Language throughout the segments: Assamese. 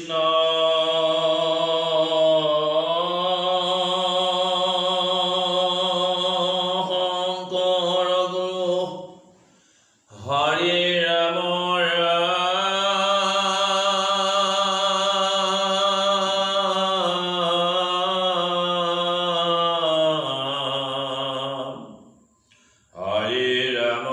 কৃষ্ণ শংকৰ গুৰু হৰি ৰাম হৰি ৰাম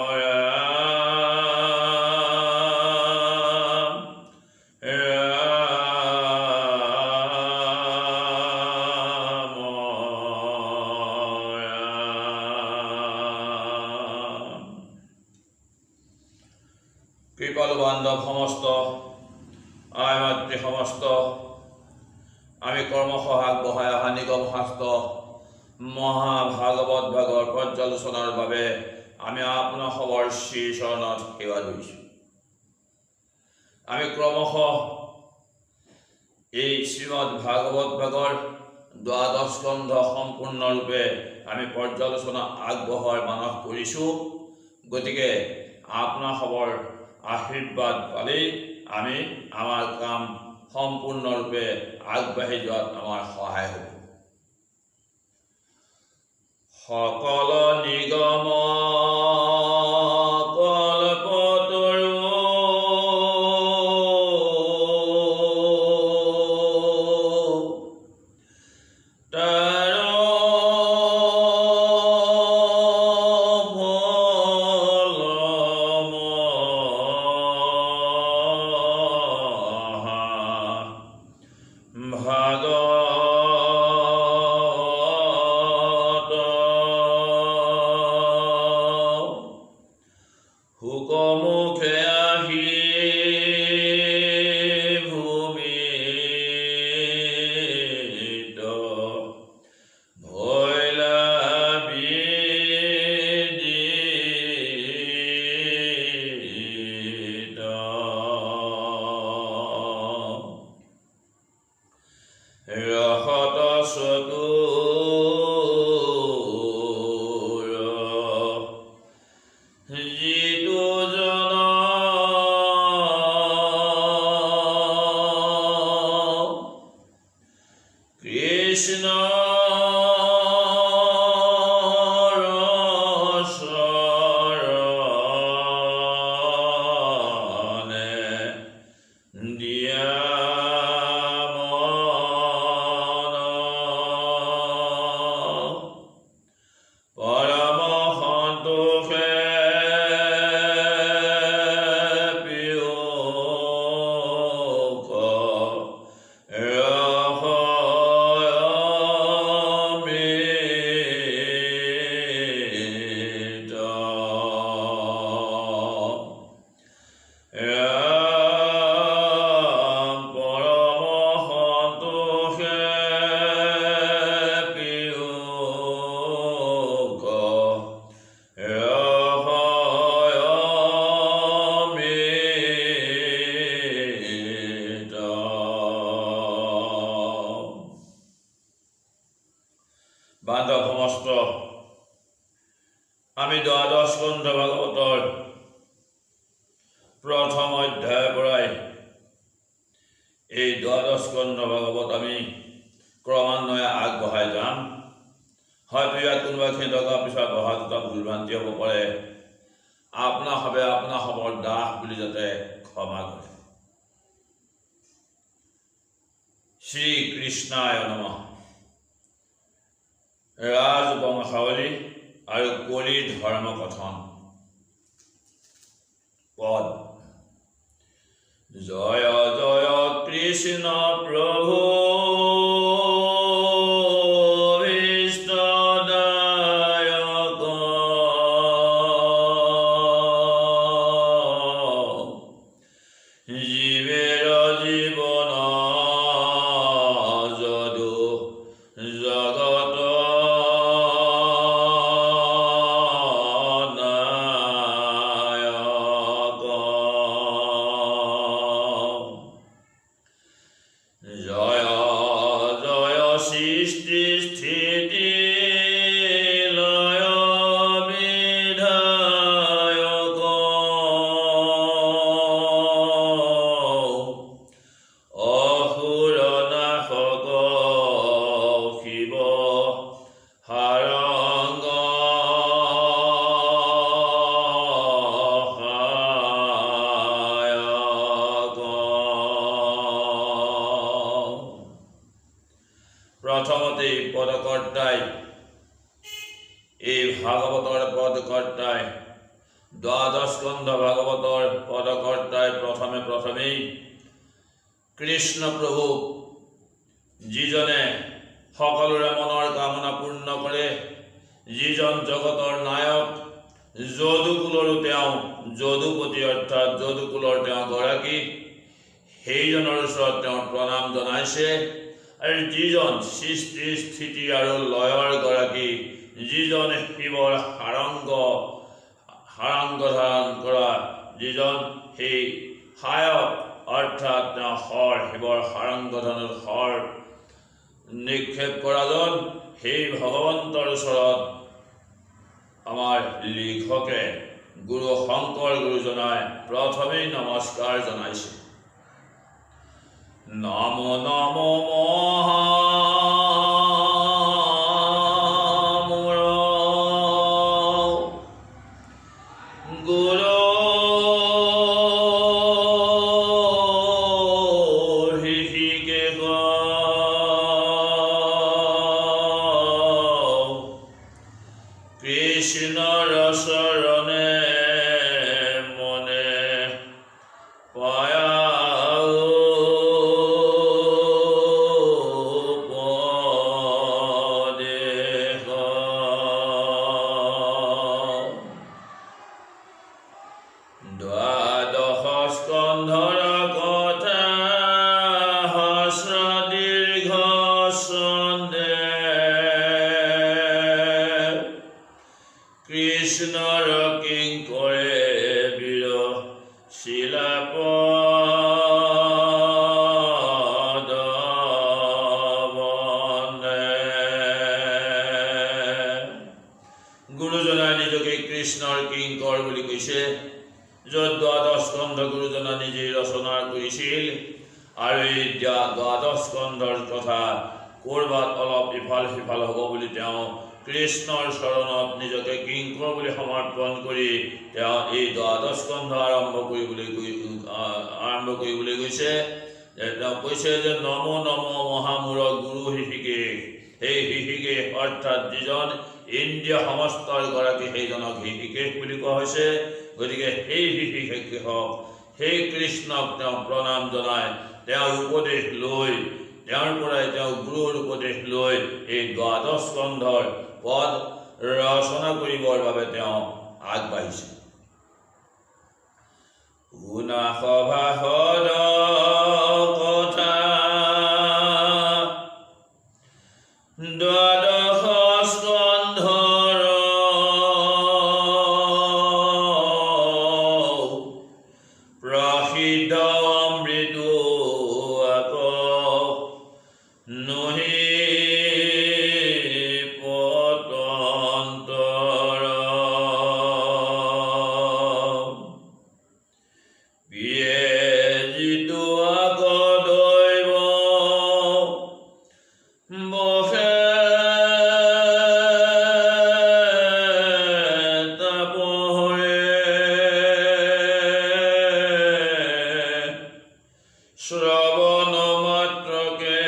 কৃপালু বান্ধৱ সমস্ত আই মাতৃ সমস্ত আমি কৰ্মশঃ আগবঢ়াই অহা নিগম শাস্ত্ৰ মহাভাগৱত ভাগৰ পৰ্যালোচনাৰ বাবে আমি আপোনাৰ সবৰ শ্ৰী চৰণত সেৱা ধৰিছোঁ। আমি ক্ৰমশঃ এই শ্ৰীমদ ভাগৱত ভাগৰ দ্বাদশ স্কন্ধ সম্পূৰ্ণৰূপে আমি পৰ্যালোচনা আগবঢ়োৱাৰ মানস কৰিছোঁ। গতিকে আপোনাৰ সবৰ আশীৰ্বাদ পালেই আমি আমাৰ কাম সম্পূৰ্ণৰূপে আগবাঢ়ি যোৱাত আমাৰ সহায় হ'ব। সকল নিগম কল্পতৰু হুকমুখে আহি ভূমিত ভৈলা বিদিত ৰসত চতুৰ যিটো জন কৃষ্ণ শৰণে দিয়া পৰম সন্তোষে বান্ধৱ সমস্ত আমি দ্বাদশ স্কন্ধ ভাগৱতৰ প্ৰথম অধ্যায়ৰ পৰাই এই দ্বাদশ স্কন্ধ ভাগৱত আমি ক্ৰমান্বয়ে আগবঢ়াই যাম। হয়তো ইয়াত কোনোবাখিনি টকা পিছত অহা দুটা ভুলভ্ৰান্তি হ'ব পাৰে। আপোনাৰ সবৰ দাস বুলি যাতে ক্ষমা কৰে। শ্ৰীকৃষ্ণায় নমঃ। ৰাজবংশাৱলী আৰু কলি ধৰ্ম কথন পদ। জয় জয় কৃষ্ণ প্ৰভু ইষ্টদায়ক জীৱেৰ জীৱন যদু জগত জয় জয় সৃষ্টি স্থিতি লয় বিধায়ক অহ প্ৰথমতেই পদকৰ্তাই এই ভাগৱতৰ পদকৰ্তাই দ্বাদশ স্কন্ধ ভাগৱতৰ পদকৰ্তাই প্ৰথমেই কৃষ্ণ প্ৰভু যিজনে সকলোৰে মনৰ কামনা পূৰ্ণ কৰে, যিজন জগতৰ নায়ক, যদুকুলৰো তেওঁ যদুপতি অৰ্থাৎ যদুকুলৰ তেওঁ গৰাকী, সেইজনৰ ওচৰত তেওঁ প্ৰণাম জনাইছে। আৰু যিজন সৃষ্টি স্থিতি আৰু লয়ৰ গৰাকী, যিজন শিৱৰ সাৰংগ ধাৰণ কৰা, যিজন সেই সায়ক অৰ্থাৎ তেওঁ শিৱৰ সাৰংগধনত নিক্ষেপ কৰাজন, সেই ভগৱন্তৰ ওচৰত আমাৰ লিখকে গুৰু শংকৰ গুৰুজনাই প্ৰথমেই নমস্কাৰ জনাইছে। নমো নমো মহামূঢ় গুৰু হৃষিকেশ কৃষ্ণৰ চৰণে মনে পায়া দ্বাদশ স্কন্ধৰ কথা হস্ৰ দীৰ্ঘ সন্দেহ, কৃষ্ণৰ কিংকৰে বীৰ শিলাপদ বন্দে। গুৰুজনাই নিজকে কৃষ্ণৰ কিংকৰ বুলি কৈছে, য'ত দ্বাদশ স্কন্ধ গুৰুজনা নিজেই ৰচনা কৰিছিল। আৰু এই দ্বাদশ স্কন্ধৰ কথা ক'ৰবাত অলপ ইফাল সিফাল হ'ব বুলি তেওঁ কৃষ্ণৰ চৰণত নিজকে কিংকৰ বুলি সমৰ্পণ কৰি তেওঁ এই দ্বাদশ স্কন্ধ আৰম্ভ কৰিবলৈ গৈছে। তেওঁ কৈছে যে নমো নমো মহামূঢ় গুৰু হৃষিকেশ। সেই হৃষিকেশ অৰ্থাৎ যিজন ইন্দ্ৰিয় সমস্তৰ গৰাকী, সেইজনক হৃষিকেশ বুলি কোৱা হৈছে। গতিকে সেই হৃষিকেশক, সেই কৃষ্ণক তেওঁ প্ৰণাম জনাই তেওঁৰ উপদেশ লৈ, তেওঁৰ পৰাই তেওঁ গুৰুৰ উপদেশ লৈ এই দ্বাদশ স্কন্ধৰ পদ ৰচনা কৰিবৰ বাবে তেওঁ আগবাঢ়িছে। শুনা সভাসদ কথা দ্বাদশ স্কন্ধৰ প্ৰসিদ্ধ অমৃত নহি পতন্তৰ পিয়ে যিটো দৈৱ বসে শ্ৰৱণ মাত্ৰকে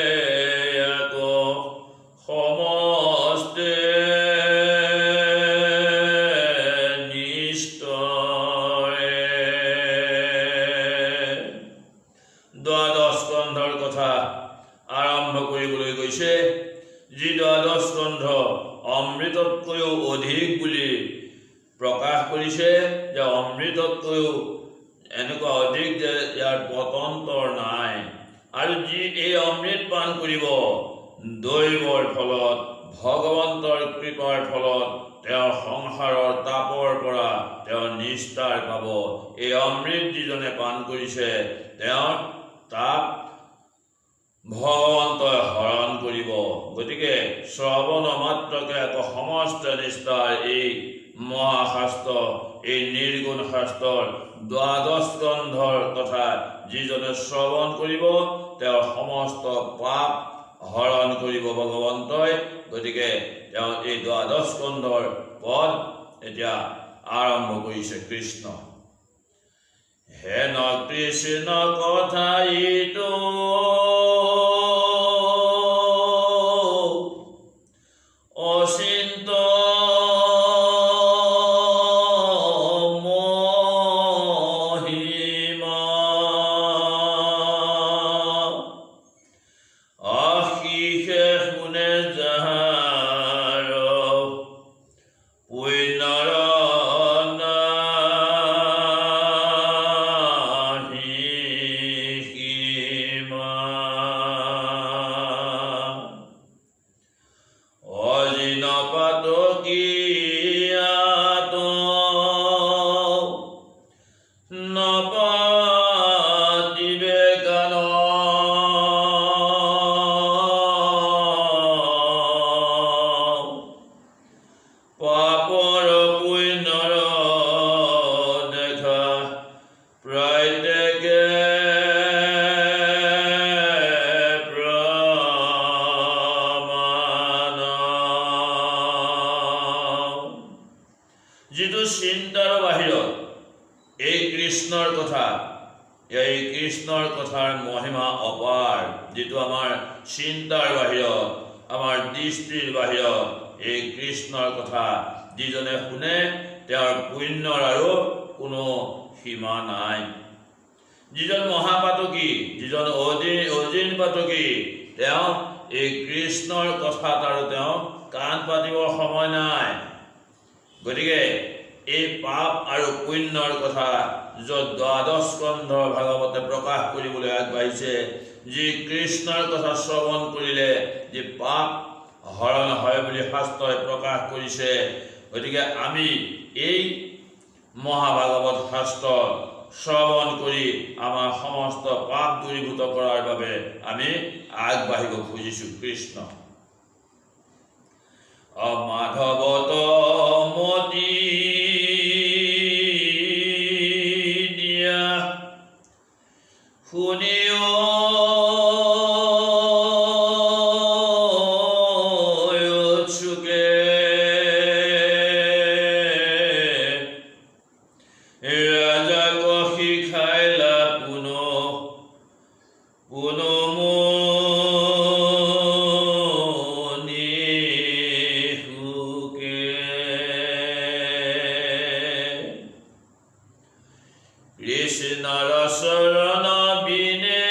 সমস্তে নিষ্ঠৰে। দ্বাদশ স্কন্ধৰ কথা আৰম্ভ কৰিবলৈ গৈছে। যি দ্বাদশ স্কন্ধ অমৃততকৈও অধিক বুলি প্ৰকাশ কৰিছে, যে অমৃততকৈও এনেকুৱা অধিক যে ইয়াৰ পতন্তৰ নাই। আৰু যি এই অমৃত পান কৰিব, দৈৱৰ ফলত, ভগৱন্তৰ কৃপাৰ ফলত তেওঁ সংসাৰৰ তাপৰ পৰা তেওঁ নিস্তাৰ পাব। এই অমৃত যিজনে পান কৰিছে, তেওঁৰ তাপ ভগৱন্তই হৰণ কৰিব। গতিকে শ্ৰৱণ মাত্ৰকে সমস্ত নিষ্ঠাৰ এই মহাশাস্ত্ৰ, এই নিৰ্গুণ শাস্ত্ৰৰ দ্বাদশ স্কন্ধৰ কথা যিজনে শ্ৰৱণ কৰিব, তেওঁৰ সমস্ত পাপ হৰণ কৰিব ভগৱন্তই। গতিকে তেওঁ এই দ্বাদশ স্কন্ধৰ পদ এতিয়া আৰম্ভ কৰিছে কৃষ্ণ। হেন কৃষ্ণ কথা ইটো চিন্তাৰ বাহিৰত এই কৃষ্ণৰ কথাৰ মহিমা অপাৰ, যিটো আমাৰ চিন্তাৰ বাহিৰত, আমাৰ দৃষ্টিৰ বাহিৰত এই কৃষ্ণৰ কথা যিজনে শুনে তেওঁৰ পুণ্যৰ আৰু কোনো সীমা নাই। যিজন মহাপাতকী, যিজন অজিন পাতকী, তেওঁ এই কৃষ্ণৰ কথাত আৰু তেওঁ কাণ পাতিবৰ সময় নাই। গতিকে এই পাপ আৰু পুণ্যৰ কথা য'ত দ্বাদশ স্কন্ধৰ ভাগৱতে প্ৰকাশ কৰিবলৈ আগবাঢ়িছে, যি কৃষ্ণৰ কথা শ্ৰৱণ কৰিলে যি পাপ হৰণ হয় বুলি শাস্ত্ৰই প্ৰকাশ কৰিছে। গতিকে আমি এই মহাভাগৱত শাস্ত্ৰ শ্ৰৱণ কৰি আমাৰ সমস্ত পাপ দূৰীভূত কৰাৰ বাবে আমি আগবাঢ়িব খুজিছোঁ। কৃষ্ণ মাধৱত মতি দিয়া শুনিও কৃষ্ণৰ চৰণ বিনে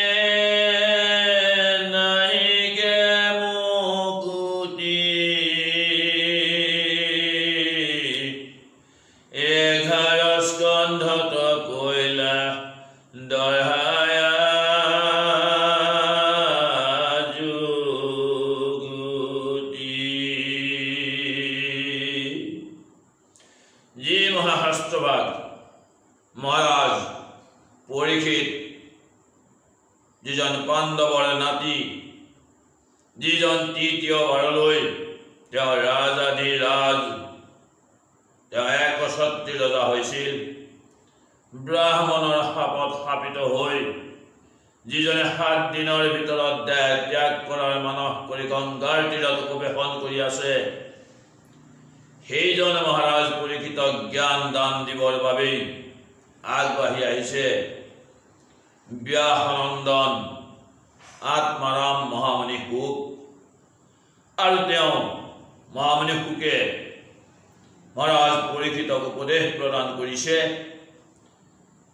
নাহিকে মুকুতি, 11 স্কন্ধত কৈলা দহায়া যুগুতি। যি মহাশাস্ত্ৰবাদ মহাৰাজ পৰীক্ষিত, যিজন পাণ্ডৱৰ নাতি, যিজন তৃতীয়বাৰলৈ তেওঁ ৰাজাধিৰাজ, তেওঁ একছত্ৰী ৰজা হৈছিল, ব্ৰাহ্মণৰ শাপত শাপিত হৈ যিজনে 7 দিনৰ ভিতৰত দেহ ত্যাগ কৰাৰ মানস কৰি গংগাৰ তীৰত উপবেশন কৰি আছে, সেইজন মহাৰাজ পৰীক্ষিতক জ্ঞান দান দিবৰ বাবেই আগবাঢ়ি আহিছে ব্যাসনন্দন আত্মাৰাম মহামুনি শুক। আৰু তেওঁ মহামুনি শুকে মহাৰাজ পৰীক্ষিতক উপদেশ প্ৰদান কৰিছে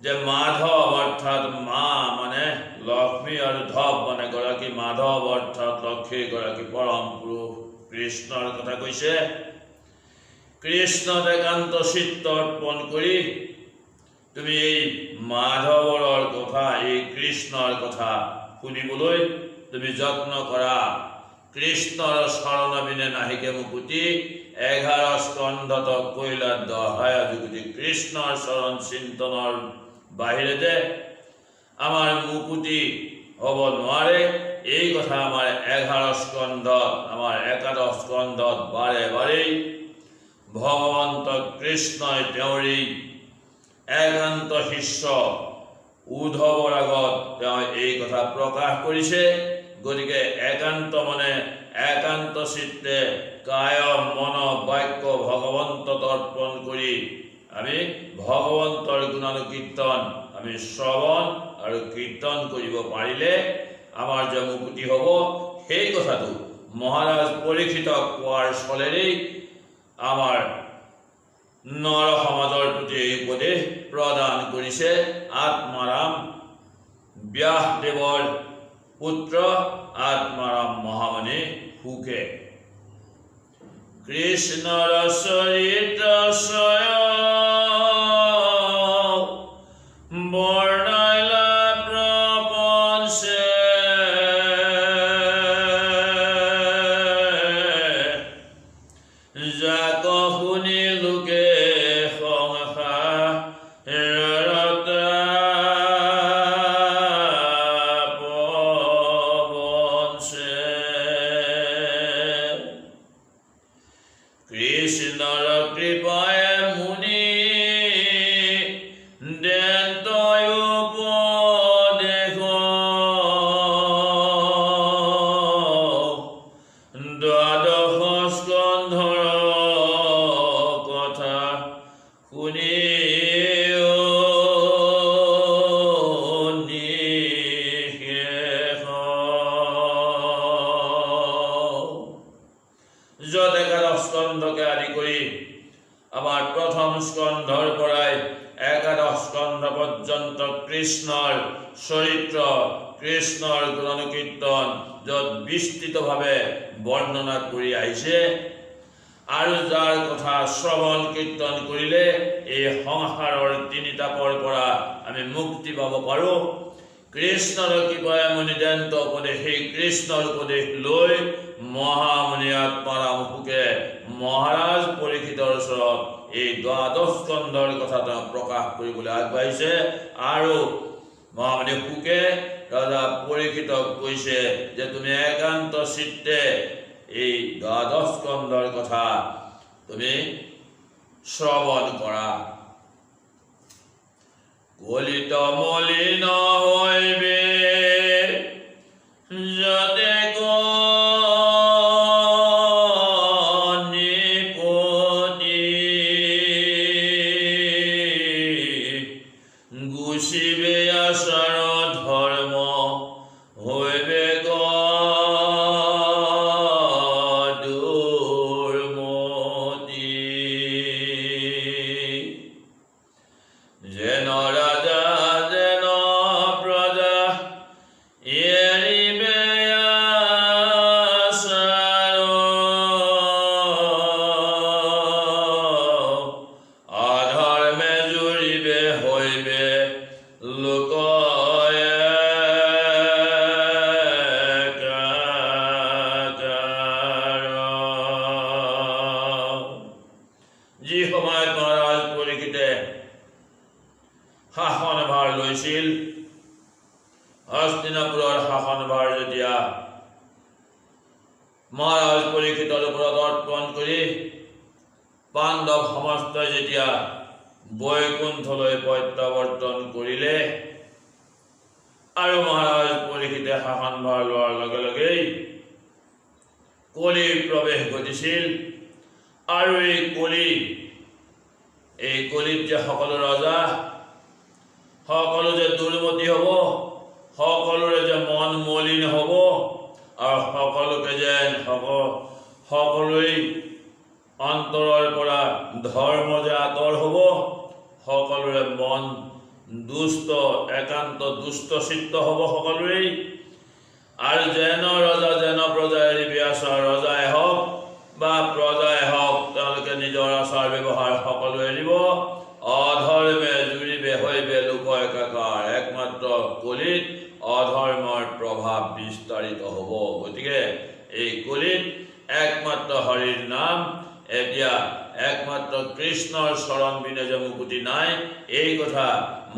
যে মাধৱ অৰ্থাৎ মা মানে লক্ষ্মী আৰু ধৱ মানে গৰাকী, মাধৱ অৰ্থাৎ লক্ষ্মী গৰাকী পৰম পুৰুষ কৃষ্ণৰ কথা কৈছে। কৃষ্ণত একান্ত চিত্ত অৰ্পণ কৰি তুমি এই মাধৱৰ কথা, এই কৃষ্ণৰ কথা শুনিবলৈ তুমি যত্ন কৰা। কৃষ্ণৰ চৰণ বিনে নাহিকে মুকুতি, 11 স্কন্ধত কৈলা দহায়া যুগুতি। কৃষ্ণৰ চৰণ চিন্তনৰ বাহিৰে যে আমাৰ মুকুতি হ'ব নোৱাৰে, এই কথা আমাৰ 11 স্কন্ধত, আমাৰ 11 স্কন্ধত বাৰে বাৰেই ভগৱন্ত কৃষ্ণই তেওঁৰেই একান্ত শিষ্য উদ্ধৱৰ আগত তেওঁ এই কথা প্ৰকাশ কৰিছে। গতিকে একান্ত মনে একান্ত চিত্তে কায় মন বাক্য ভগৱন্তত অৰ্পণ কৰি আমি ভগৱন্তৰ গুণানুকীৰ্তন আমি শ্ৰৱণ আৰু কীৰ্তন কৰিব পাৰিলে আমাৰ যে মুক্তি হ'ব, সেই কথাটো মহাৰাজ পৰীক্ষিতক কোৱাৰ ফলেৰেই আমাৰ নৰ সমাজৰ প্ৰতি এই উপদেশ প্ৰদান কৰিছে আত্মাৰাম ব্যাসদেৱৰ পুত্ৰ আত্মাৰাম মহামুনি শুকে। কৃষ্ণৰ চৰিত্ৰ বৰ্ণাইলা প্ৰপঞ্চে, যাক শুনি লোকে কৃষ্ণৰ কৃপায় মুনি দেন্তয় উপদেশ, দ্বাদশ স্কন্ধৰ কথা স্কন্ধকে আদি কৰি আমাৰ প্ৰথম স্কন্ধৰ পৰাই 11 স্কন্ধ পৰ্যন্ত কৃষ্ণৰ চৰিত্ৰ, কৃষ্ণৰ গুণকীৰ্তন য'ত বিস্তৃতভাৱে বৰ্ণনা কৰি আহিছে আৰু যাৰ কথা শ্ৰৱণ কীৰ্তন কৰিলে এই সংসাৰৰ 3 তাপৰ পৰা আমি মুক্তি পাব পাৰোঁ। কৃষ্ণৰ কৃপায় মুনিদান্ত উপদেশ, সেই কৃষ্ণৰ উপদেশ লৈ মহামুনি আত্মাৰামশুকে মহাৰাজ পৰীক্ষিতৰ ওচৰত এই 12 স্কন্ধৰ কথা তেওঁ প্ৰকাশ কৰিবলৈ আগবাঢ়িছে আৰু মহামুনি শুকে ৰজা পৰীক্ষিতক কৈছে যে তুমি একান্ত চিত্তে এই 12 স্কন্ধৰ কথা তুমি শ্ৰৱণ কৰা। কলিত মলিন হইবে যাতে গুচিবে আচাৰ ধৰ্ম হইবে দুৰ্মতি। যেন ৰাজা যেন প্ৰজা এৰিবে আচাৰ, অধৰ্মে জুৰিবে হইবে লোক যি সময়ত মহাৰাজ পৰীক্ষিতে শাসনভাৰ লৈছিল, হস্তিনাপুৰৰ শাসনভাৰ যেতিয়া মহাৰাজ পৰীক্ষিতৰ ওপৰত অৰ্পণ কৰি পাণ্ডৱ সমস্তই যেতিয়া বৈকুণ্ঠলৈ প্ৰত্যাৱৰ্তন কৰিলে আৰু মহাৰাজ পৰীক্ষিতে শাসনভাৰ লোৱাৰ লগে লগেই কলিৰ প্ৰৱেশ ঘটিছিল আৰু এই কলিত যে সকলো ৰজা, সকলো যে দুৰ্মতি হ'ব, সকলোৰে যে মন মলিন হ'ব আৰু সকলোকে যেন সকলোৱে অন্তৰৰ পৰা ধৰ্ম যে আঁতৰ হ'ব, সকলোৰে মন দুষ্ট, একান্ত দুষ্ট চিত্ত হ'ব সকলোৰে। আৰু যেন ৰজা যেন প্ৰজা এৰিবে আচাৰ, ৰজাই হওক বা প্ৰজাই হওক তেওঁলোকে নিজৰ আচাৰ ব্যৱহাৰ সকলো এৰিব, অধৰ্মে জুৰিবে হইবে লোক একাকাৰ। একমাত্ৰ কলিত অধৰ্মৰ প্ৰভাৱ বিস্তাৰিত হ'ব। গতিকে এই কলিত একমাত্ৰ হৰিৰ নাম, এতিয়া একমাত্ৰ কৃষ্ণৰ চৰণ বিনে যে মুকুতি নাই, এই কথা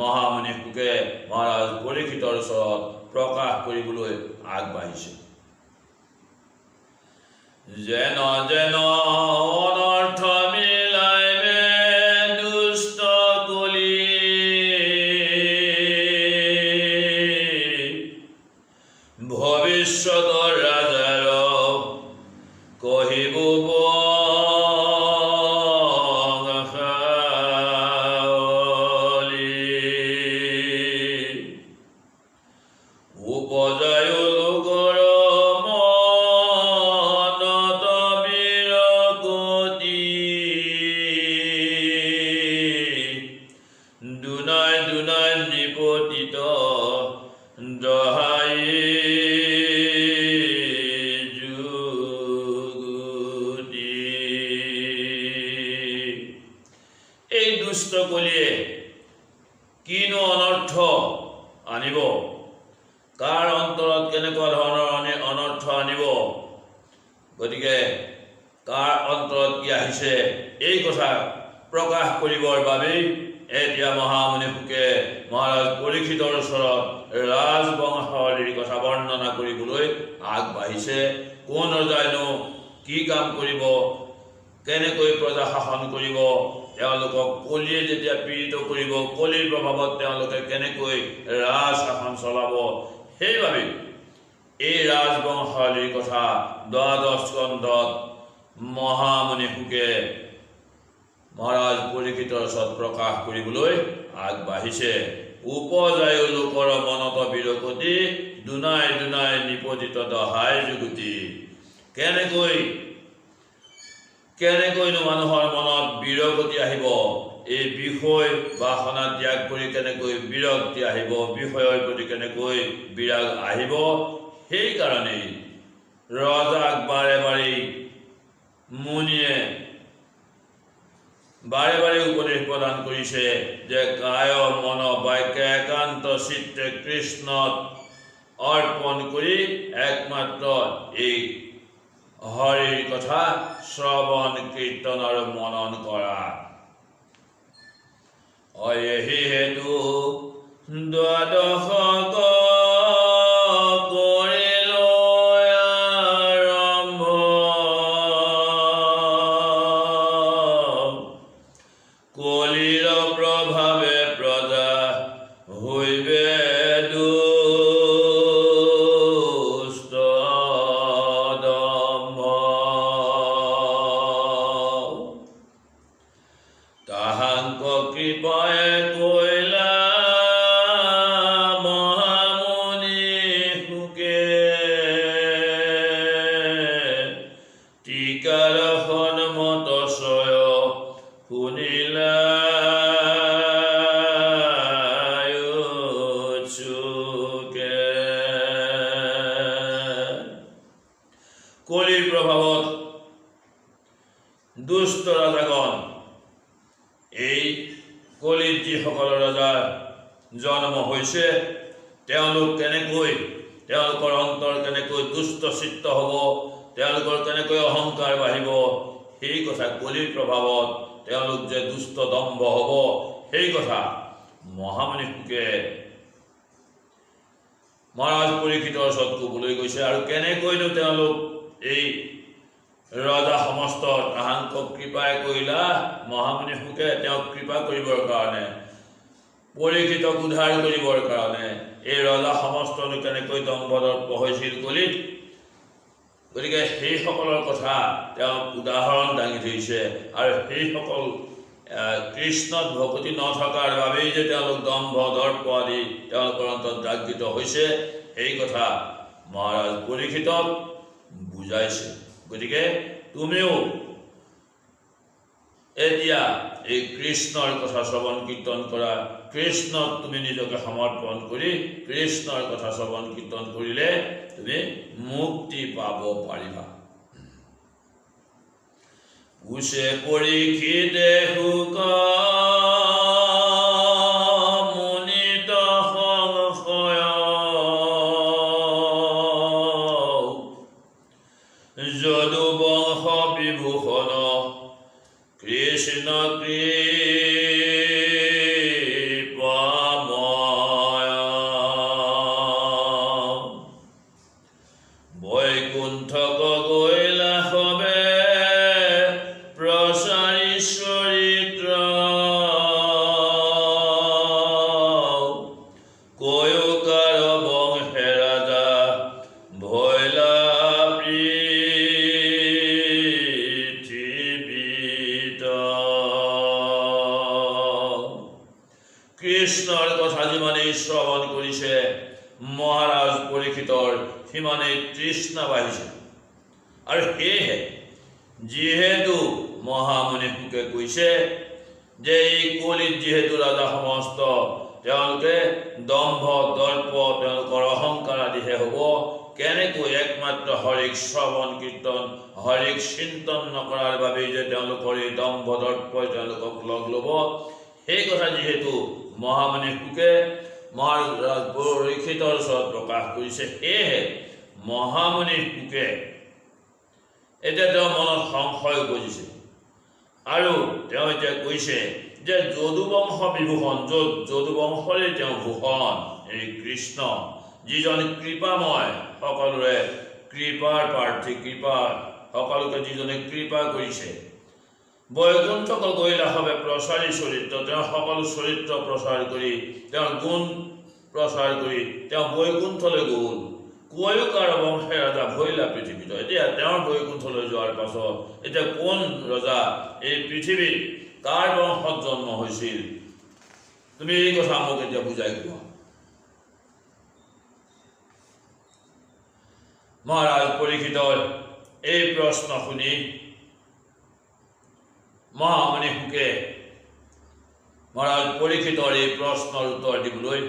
মহামুনি শুকে মহাৰাজ পৰীক্ষিতৰ ওচৰত প্ৰকাশ কৰিবলৈ আগবাঢ়িছে। যেন যেন অনৰ্থ মিলাইবে দুষ্ট কলি, ভৱিষ্যতৰ ৰাজাৰ কহিব উপজায় লোকৰ মনত বিৰকতি, দুনাই দুনাই নিপতিত দহাই যুগুতি। এই দুষ্ট কলিয়ে কিনো অনৰ্থ আনিব, কাৰ অন্তৰত কেনেকুৱা ধৰণৰ অনৰ্থ আনিব, গতিকে কাৰ অন্তৰত কি আহিছে এই কথা প্ৰকাশ কৰিবৰ বাবেই এতিয়া মহামুনি শুকে মহাৰাজ পৰীক্ষিতৰ ওচৰত ৰাজবংশাৱলীৰ কথা বৰ্ণনা কৰিবলৈ আগবাঢ়িছে। কোন ৰজাইনো কি কাম কৰিব, কেনেকৈ প্ৰজা শাসন কৰিব, তেওঁলোকক কলিয়ে যেতিয়া পীড়িত কৰিব, কলিৰ প্ৰভাৱত তেওঁলোকে কেনেকৈ ৰাজ শাসন চলাব, সেইবাবে এই ৰাজবংশাৱলীৰ কথা 12 স্কন্ধত মহামুনি শুকে মহাৰাজ পৰীক্ষিতৰ ওচৰত প্ৰকাশ কৰিবলৈ আগবাঢ়িছে। উপজায় লোকৰ মনত বিৰকতি, দুনাই দুনাই নিপতিত দহাই যুগুতি। কেনেকৈনো মানুহৰ মনত বিৰক্তি আহিব, এই বিষয় বাসনা ত্যাগ কৰি কেনেকৈ বিৰক্তি আহিব, বিষয়ৰ প্ৰতি কেনেকৈ বিৰাগ আহিব, সেইকাৰণেই ৰজাক বাৰে বাৰে মুনিয়ে বাৰে বাৰে উপদেশ প্ৰদান কৰিছে যে কায় মন বাক্যে একান্ত চিত্তে কৃষ্ণত অৰ্পণ কৰি একমাত্ৰ এই হৰিৰ কথা শ্ৰৱণ কীৰ্তন আৰু মনন কৰা। অয়েহি হেতু দ্বাদশ কলিৰ প্ৰভাৱে প্ৰজা হৈবে দুষ্ট দম্ভ, তাহাঙ্ক কৃপায়ে কৈলা মহামুনি সুকে, টিকাৰ সন্মত ছয় শুনিলা কলিৰ প্ৰভাৱত দুষ্ট ৰজাগণ, এই কলিত যিসকল ৰজাৰ জন্ম হৈছে তেওঁলোক কেনেকৈ, তেওঁলোকৰ অন্তৰ কেনেকৈ দুষ্ট চিত্ত হ'ব, তেওঁলোকৰ কেনেকৈ অহংকাৰ বাঢ়িব, সেই কথা কলিৰ প্ৰভাৱত তেওঁলোক যে দুষ্ট দম্ভ হ'ব, সেই কথা মহামুনি সুকে মহাৰাজ পৰীক্ষিতৰ ওচৰত ক'বলৈ গৈছে। আৰু কেনেকৈনো তেওঁলোক এই ৰজা সমস্ত তাহাঙ্ক কৃপাই কৰিলা, মহামুনি সুকে তেওঁক কৃপা কৰিবৰ কাৰণে, পৰীক্ষিতক উদ্ধাৰ কৰিবৰ কাৰণে এই ৰজা সমস্তনো কেনেকৈ দম্ভদৰ্প হৈছিল কলিত, গতিকে সেইসকলৰ কথা তেওঁক উদাহৰণ দাঙি ধৰিছে। আৰু সেইসকল কৃষ্ণত ভকতি নথকাৰ বাবেই যে তেওঁলোক দম্ভ দৰ্প আদি তেওঁলোকৰ অন্তত জাগৃত হৈছে, সেই কথা মহাৰাজ পৰীক্ষিতক বুজাইছে। গতিকে তুমিও এতিয়া এই কৃষ্ণৰ কথা শ্ৰৱণ কীৰ্তন কৰা, কৃষ্ণক তুমি নিজকে সমৰ্পণ কৰি কৃষ্ণৰ কথা শ্ৰৱণ কীৰ্তন কৰিলে তুমি মুক্তি পাব পাৰিবা। উচে পৰীক্ষিতে সুক মুনিত সংশয়, যদু বংশ বিভূষণ কৃষ্ণ কৃপাময়, বৈকুণ্ঠক গৈলা সবে প্ৰচাৰী চৰিত্ৰ, কয়ুকাৰ বংশে ৰাজা ভৈলা কৃষ্ণৰ কথা যিমানেই শ্ৰৱণ কৰিছে মহাৰাজ পৰীক্ষিতৰ সিমানেই তৃষ্ণা বাঢ়িছে। আৰু সেয়েহে যিহেতু মহামুনি সুকে কৈছে যে এই কলিত যিহেতু ৰাজা সমস্ত তেওঁলোকে দম্ভ দৰ্প তেওঁলোকৰ অহংকাৰ আদিহে হ'ব, কেনেকৈ একমাত্ৰ হৰিক শ্ৰৱণ কীৰ্তন হৰিক চিন্তন নকৰাৰ বাবেই যে তেওঁলোকৰ এই দম্ভ দৰ্পই তেওঁলোকক লগ ল'ব, সেই কথা যিহেতু মহামুনি সুকে মহাৰাজ পৰীক্ষিতৰ ওচৰত প্ৰকাশ কৰিছে, সেয়েহে মহামুনি সুকে এতিয়া তেওঁৰ মনত সংশয় উপজিছে। আৰু তেওঁ এতিয়া কৈছে যে যদুবংশ বিভূষণ, যদুবংশৰে তেওঁ ভূষণ এই কৃষ্ণ, যিজন কৃপাময়, সকলোৰে কৃপাৰ প্ৰাৰ্থী, কৃপা সকলোকে যিজনে কৃপা কৰিছে, বৈকুণ্ঠক গৈলা সবে প্ৰচাৰী চৰিত্ৰ, তেওঁ সকলো চৰিত্ৰ প্ৰচাৰ কৰি তেওঁৰ গুণ প্ৰচাৰ কৰি তেওঁ বৈকুণ্ঠলৈ গ'ল। কয়ুকাৰ বংশে ৰজা ভৈলা পৃথিৱীত, এতিয়া তেওঁৰ বৈকুণ্ঠলৈ যোৱাৰ পাছত এতিয়া কোন ৰজা এই পৃথিৱীত কাৰ বংশত জন্ম হৈছিল, তুমি এই কথা মোক এতিয়া বুজাই কোৱা। মহাৰাজ পৰীক্ষিতৰ এই প্ৰশ্ন শুনি মহামুনি শুকে মহাৰাজ পৰীক্ষিতৰ এই প্ৰশ্নৰ উত্তৰ দিবলৈ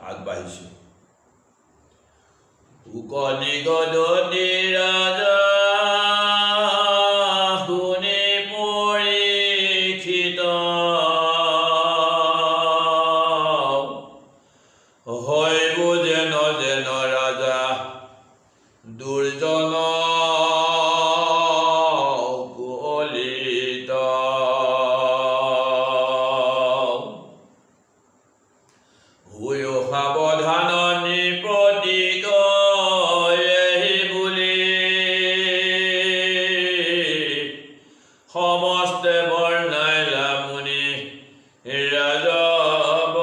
আগবাঢ়িছে। শুক নিগদতি ৰাজা শুনি পৰীক্ষিত হৈব যেন যেন ৰাজা দুৰ্জন কলিত হৈ সাৱধান নিপতিক বুলি সমস্তে বৰ্ণাইলা মুনি ৰাজব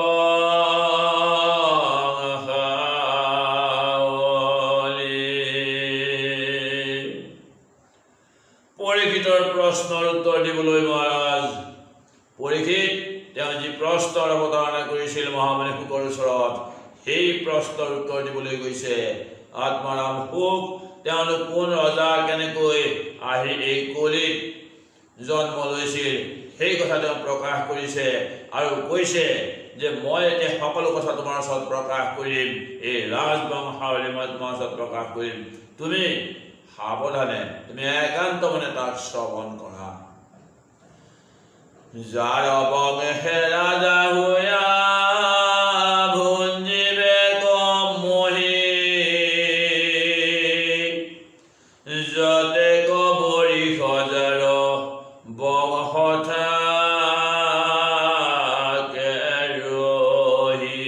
পৰীক্ষিতৰ প্ৰশ্নৰ উত্তৰ দিবলৈ মহাৰাজ পৰীক্ষিত তেওঁ যি প্ৰশ্নৰ অৱতাৰণা কৰিছিল মহামুনি শুকৰ ওচৰত, সেই প্ৰশ্নৰ উত্তৰ দিবলৈ গৈছে। আত্মাৰাম শুক তেওঁলোক কোন ৰজা কেনেকৈ আহি এই কলিত জন্ম লৈছিল সেই কথা তেওঁ প্ৰকাশ কৰিছে আৰু কৈছে যে মই এতিয়া সকলো কথা তোমাৰ ওচৰত প্ৰকাশ কৰিম, এই ৰাজবংশাৱলী মই তোমাৰ ওচৰত প্ৰকাশ কৰিম, তুমি সাৱধানে তুমি একান্ত মনে তাক শ্ৰৱণ কৰা। যাৰ অৱগেহে ৰাজা হোয়া ভুঞ্জিবে কমহি যতে কবৰি সজাৰ বংশ থাকে ৰহি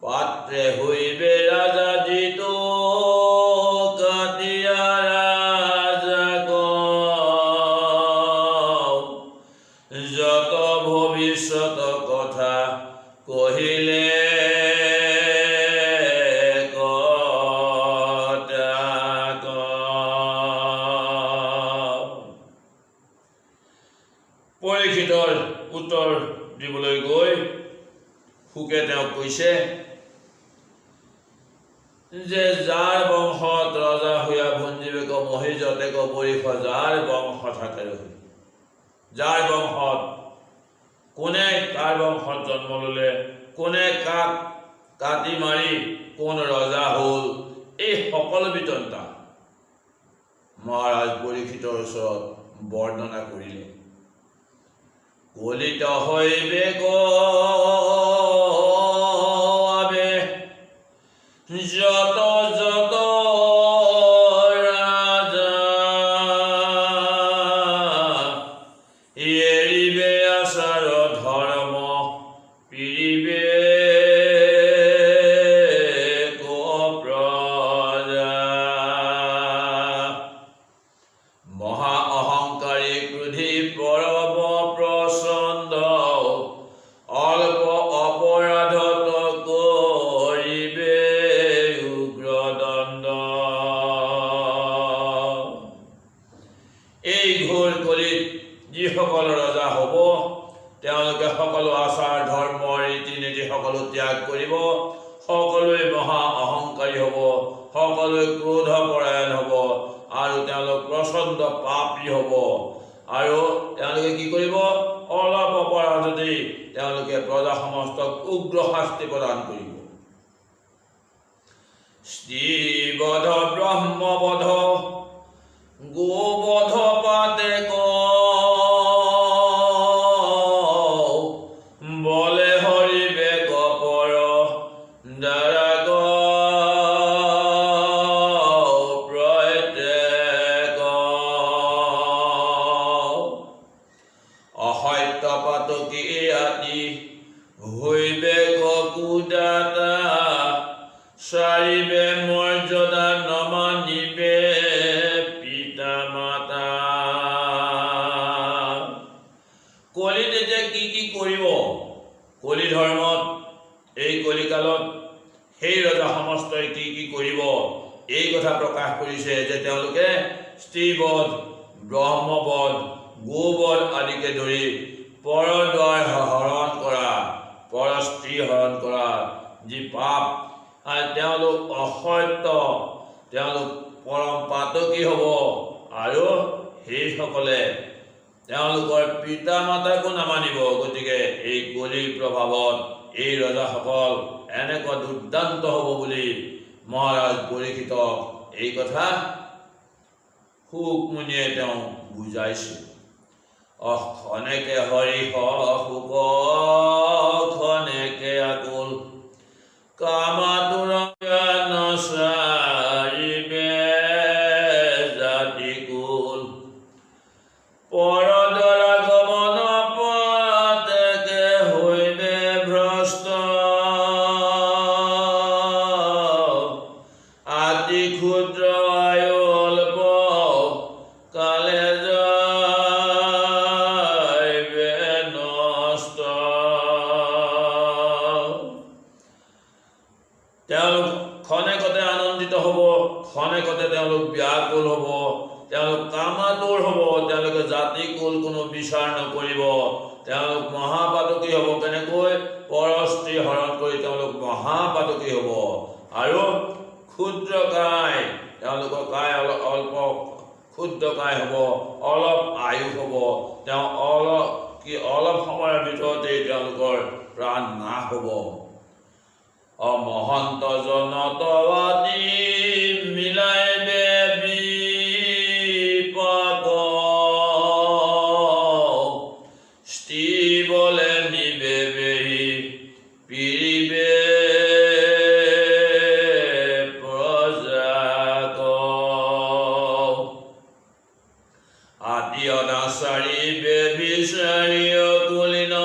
পাত্ৰে হইবে ৰাজা জিতো যত ভবিষ্যত কথা কহিলে পৰীক্ষিতৰ উত্তৰ দিবলৈ গৈ শুকে তেওঁক কৈছে যে যাৰ বংশত ৰজা হৈয়া ভুঞ্জিবে কমহি যতে কবৰি যাৰ বংশ থাকে ৰহি, যাৰ বংশত কোনে কাৰ বংশত জন্ম ললে, কোনে কাক কাটি মাৰি কোন ৰজা হ'ল, এই সকলো বিতন্তা মহাৰাজ পৰীক্ষিতৰ ওচৰত বৰ্ণনা কৰিলে। কলিত হৈবে গবে যত যত ৰাজা এৰিবে আচাৰ ধৰ্ম পিৰিবে প্ৰজা মহা অহংকাৰী ক্ৰোধী পৰম প্ৰচণ্ড অল্প অপৰাধত কৰিবে উগ্ৰদণ্ড। এই ঘোৰ কলিত যিসকল ৰজা হ'ব তেওঁলোকে সকলো আচাৰ ধৰ্ম ৰীতি নীতি সকলো ত্যাগ কৰিব, সকলোৱে মহা অহংকাৰী হ'ব, সকলোৱে ক্ৰোধপৰায়ণ হ'ব আৰু তেওঁলোক প্ৰচণ্ড পাপী হ'ব আৰু তেওঁলোকে কি কৰিব, অলপ অপৰাধতেই তেওঁলোকে প্ৰজা সমস্তক উগ্ৰ শাস্তি প্ৰদান কৰিব। স্ত্ৰীবধ ব্ৰহ্মবধ গোবধ পাতে বলে হৰিবে কপৰ দ্বাৰা প্ৰত্যেক অসত্য পাতকী আদি হৈবে কুদাতা সাৰিবে মৰ্যাদা নমানিবে পিতা মাতা। কলিত যে কি কৰিব, কলি ধৰ্মত এই কলিকালত সেই ৰজা সমস্তই কি কৰিব এই কথা প্ৰকাশ কৰিছে যে তেওঁলোকে স্ত্ৰীবধ ব্ৰহ্মবধ গোবধ আদিকে ধৰি পৰদ্বাৰ হৰণ কৰা, পৰ স্ত্ৰী হৰণ কৰা যি পাপ, তেওঁলোক অসত্য, তেওঁলোক পৰম পাতকী হ'ব আৰু সেইসকলে তেওঁলোকৰ পিতা মাতাকো নামানিব। গতিকে এই কলিৰ প্ৰভাৱত এই ৰজাসকল এনেকুৱা দুৰ্দান্ত হ'ব বুলি মহাৰাজ পৰীক্ষিতক এই কথা সুকমুনিয়ে তেওঁ বুজাইছিল। খনেকে হৰিষ শুক খনেকে আকুল কামাতুৰ নচাৰিবে জাতি কুল পৰদৰ গমন পতেকে হৈবে ভ্ৰষ্ট আতি ক্ষুদ্ৰ আয়ু অল্প কালে যাইবে নষ্ট। তেওঁলোক খনেকতে আনন্দিত হ'ব, খনেকতে তেওঁলোক ব্যাকুল হ'ব, তেওঁলোক কামাতুৰ হ'ব, তেওঁলোকে জাতি কুল কোনো বিচাৰ নকৰিব, তেওঁলোক মহাপাতকী হ'ব। কেনেকৈ? পৰস্ত্ৰী হৰণ কৰি তেওঁলোক মহাপাতকী হ'ব। আৰু ক্ষুদ্ৰকায়, তেওঁলোকৰ কায় অল্প ক্ষুদ্ৰকায় হ'ব, অলপ আয়ু হ'ব, তেওঁ অলপ সময়ৰ ভিতৰতেই তেওঁলোকৰ প্ৰাণ নাশ হ'ব। মহন্ত জনতবাদী মিলাইবে বিপাক স্ত্ৰী বলে নিবে বেহি পিৰিবে প্ৰজাক আদি অনাচাৰী বেবিচাৰী অকুলীন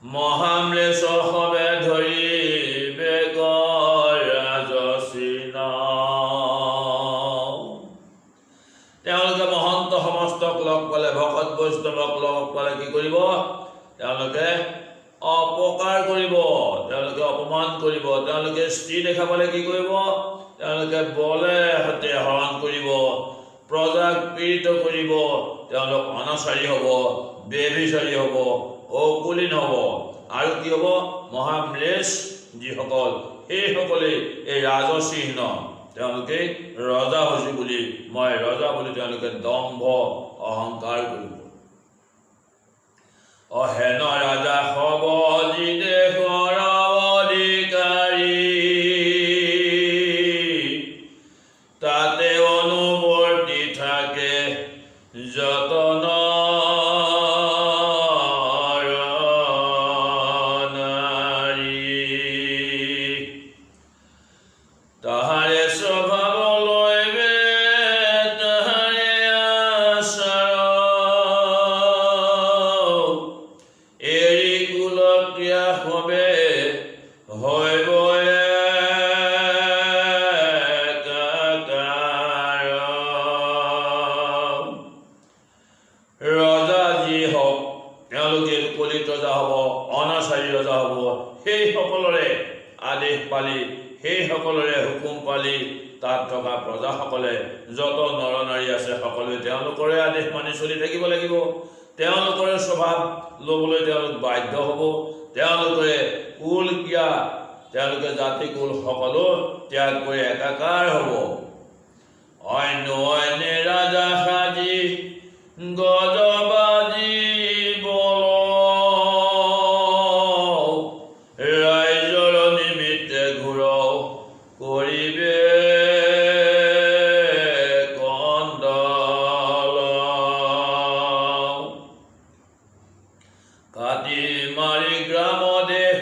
মহাম্লেশ সবে ধৰি তেওঁলোকে মহন্ত সমস্তক লগ পালে, ভকত বৈষ্ণৱক লগ পালে কি কৰিব? তেওঁলোকে অপকাৰ কৰিব, তেওঁলোকে অপমান কৰিব, তেওঁলোকে স্ত্ৰী দেখা পালে কি কৰিব? তেওঁলোকে বলে সৈতে হৰণ কৰিব, প্ৰজাক পীড়িত কৰিব, তেওঁলোক অনাচাৰী হ'ব, বেভিচাৰী হ'ব, অকুলীন হ'ব। আৰু কি হ'ব? মহাম্লেশ যিসকল, সেইসকলেই এই ৰাজচিহ্ন, তেওঁলোকে ৰজা হৈছো বুলি, মই ৰজা বুলি তেওঁলোকে দম্ভ অহংকাৰ কৰিব। হেন ৰাজা হব যি দেশৰ অধিকাৰী তাতে অনুবৰ্তী থাকে যতন তাহাৰে স্বভাৱ লৈবে তাহাৰে আচাৰ এৰি কুল ক্ৰিয়া হবে হৈব একাকাৰ। ৰজা যি হওক, তেওঁলোকে কলিত ৰজা হ'ব, অনাচাৰী ৰজা হ'ব, সেই সকলৰে আদেশ পালি, সেই সকলৰে হুকুম পালি তাত থকা প্ৰজাসকলে, যত নৰনাৰী আছে সকলোৱে তেওঁলোকৰে আদেশ মানি চলি থাকিব লাগিব। তেওঁলোকৰে স্বভাৱ ল'বলৈ তেওঁলোক বাধ্য হ'ব। তেওঁলোকে কুল ক্ৰিয়া, তেওঁলোকে জাতি কুল সকলো ত্যাগ কৰি একাকাৰ হ'ব। অন্য অন্যে ৰাজা সাজি গজবাজি বল ৰাইজৰ নিমিত্তে ঘূৰ কৰিবে কন্দল কাটি মাৰি গ্ৰাম দেশ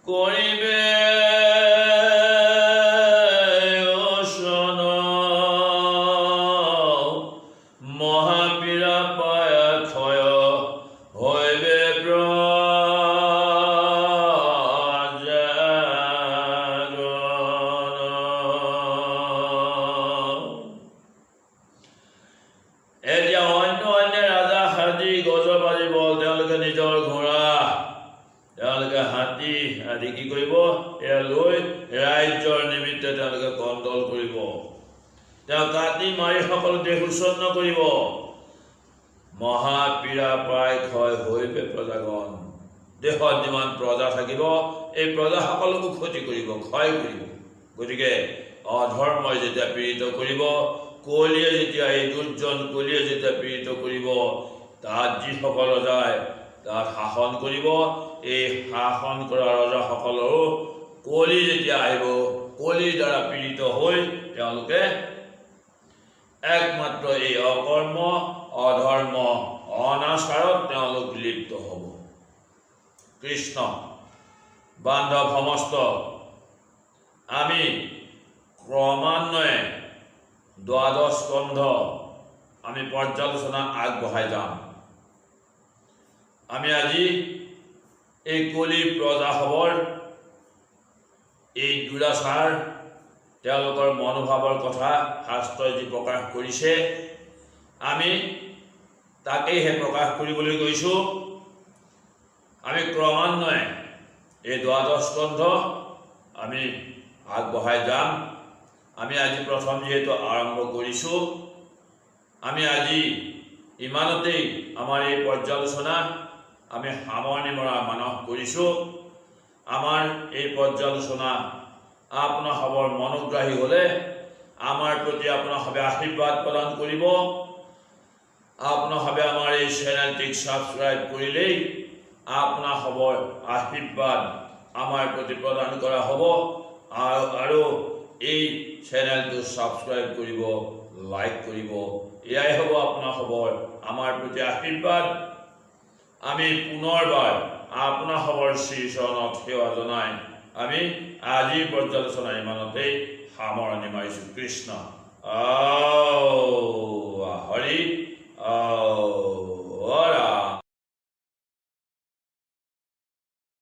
কৰিবে মহাপীড়া পায়া ক্ষয় হৈবে এতিয়া অন্য অন্য ৰাজা হাতী গজবাজি বল, তেওঁলোকে নিজৰ ঘোঁৰা, তেওঁলোকে হাতী আদি কি কৰিব? এয়া লৈ ৰাজ্যৰ নিমিত্তে তেওঁলোকে কণ্ডল কৰিব। তেওঁ কাটি মাৰি সকলো দেশ উচ্ছন্ন কৰিব। মহাপীড়া প্ৰায় ক্ষয় হৈবে প্ৰজাগণ, দেশত যিমান প্ৰজা থাকিব এই প্ৰজাসকলকো ক্ষতি কৰিব, ক্ষয় কৰিব। গতিকে অধৰ্মই যেতিয়া পীড়িত কৰিব, কলিয়ে যেতিয়া এই দুৰ্জন কলিয়ে যেতিয়া পীড়িত কৰিব, তাত যিসকল ৰজাই তাত শাসন কৰিব, এই শাসন কৰা ৰজাসকলৰো কলি যেতিয়া আহিব, কলিৰ দ্বাৰা পীড়িত হৈ তেওঁলোকে একমাত্ৰ এই অকৰ্ম, অধৰ্ম, অনাচাৰত তেওঁলোক লিপ্ত হ'ব। কৃষ্ণ বান্ধৱ সমস্ত, আমি ক্ৰমান্বয়ে দ্বাদশ স্কন্ধ আমি পৰ্যালোচনা আগবঢ়াই যাম। আমি আজি এই কলি প্ৰজাসৱৰ এই দুৰাচাৰ, তেওঁলোকৰ মনোভাৱৰ কথা শাস্ত্ৰই যি প্ৰকাশ কৰিছে, আমি তাকেইহে প্ৰকাশ কৰিবলৈ গৈছোঁ। আমি ক্ৰমান্বয়ে এই দ্বাদশ স্কন্ধ আমি আগবঢ়াই যাম। আমি আজি প্ৰথম যিহেতু আৰম্ভ কৰিছোঁ, আমি আজি ইমানতেই আমাৰ এই পৰ্যালোচনা আমি সামৰণি মৰা মানস কৰিছোঁ। আমাৰ এই পৰ্যালোচনা আপোনাসৱৰ মনোগ্ৰাহী হ'লে আমাৰ প্ৰতি আপোনাসৱে আশীৰ্বাদ প্ৰদান কৰিব। আপোনাসৱে আমাৰ এই চেনেলটিক ছাবস্ক্ৰাইব কৰিলেই আপোনাসৱৰ আশীৰ্বাদ আমাৰ প্ৰতি প্ৰদান কৰা হ'ব। আৰু এই চেনেলটো ছাবস্ক্ৰাইব কৰিব, লাইক কৰিব, এয়াই হ'ব আপোনাসৱৰ আমাৰ প্ৰতি আশীৰ্বাদ। আমি পুনৰবাৰ আপোনাসৱৰ শ্ৰীচৰণত সেৱা জনাই আমি আজিৰ পৰ্যালোচনা ইমানতেই সামৰণি মাৰিছোঁ। কৃষ্ণ।